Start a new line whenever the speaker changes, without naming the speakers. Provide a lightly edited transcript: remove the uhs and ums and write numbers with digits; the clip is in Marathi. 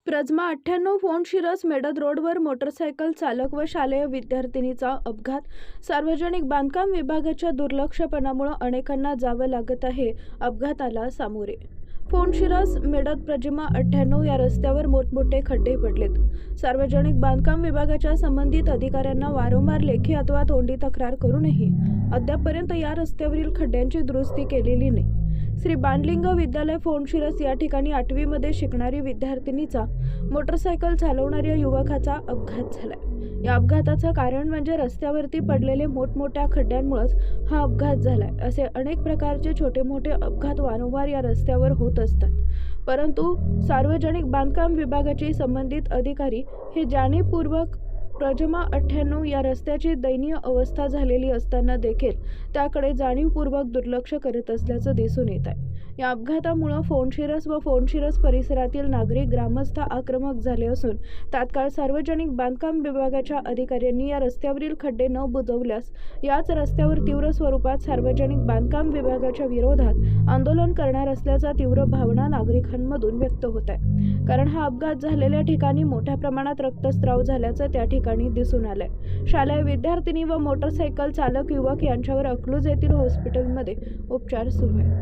प्रज्मा 98 फोन शिरस मेडद रोडवर मोटरसायकल चालक व शालेय विद्यार्थिनीचा अपघात। सार्वजनिक बांधकाम विभागाच्या दुर्लक्षपणामुळे अनेकांना जावं लागत आहे अपघाताला सामोरे। फोन शिरस मेडद प्रज्मा 98 या रस्त्यावर मोठमोठे खड्डे पडलेत। सार्वजनिक बांधकाम विभागाच्या संबंधित अधिकाऱ्यांना वारंवार लेखी अथवा तोंडी तक्रार करूनही अद्यापपर्यंत या रस्त्यावरील खड्ड्यांची दुरुस्ती केलेली नाही। श्री बाणलिंग विद्यालय फोन शिरस या ठिकाणी 8वी मध्ये शिकणारी विद्यार्थिनीचा मोटरसायकल चालवणाऱ्या युवकाचा अपघात झालाय। या अपघाताचं कारण म्हणजे रस्त्यावरती पडलेले मोठमोठ्या खड्ड्यांमुळेच हा अपघात झालाय। असे अनेक प्रकारचे छोटे मोठे अपघात वारंवार या रस्त्यावर होत असतात, परंतु सार्वजनिक बांधकाम विभागाचे संबंधित अधिकारी हे जाणीवपूर्वक प्रज्मा 98 या रस्त्याची दयनीय अवस्था झालेली असताना देखील त्याकडे जाणीवपूर्वक दुर्लक्ष करत असल्याचं दिसून येत आहे। या अपघातामुळे फोन शिरस व फोन शिरस परिसरातील नागरिक ग्रामस्थ आक्रमक झाले असून तात्काळ सार्वजनिक बांधकाम विभागाच्या अधिकाऱ्यांनी या रस्त्यावरील खड्डे न बुजवल्यास याच रस्त्यावर तीव्र स्वरूपात सार्वजनिक बांधकाम विभागाच्या विरोधात आंदोलन करणार असल्याचा तीव्र भावना नागरिकांमधून व्यक्त होत आहे। कारण हा अपघात झालेल्या ठिकाणी मोठ्या प्रमाणात रक्तस्राव झाल्याचं त्या ठिकाणी दिसून आलंय। शालेय विद्यार्थिनी व मोटरसायकल चालक युवक यांच्यावर अकलूज येथील हॉस्पिटलमध्ये उपचार सुरू आहेत।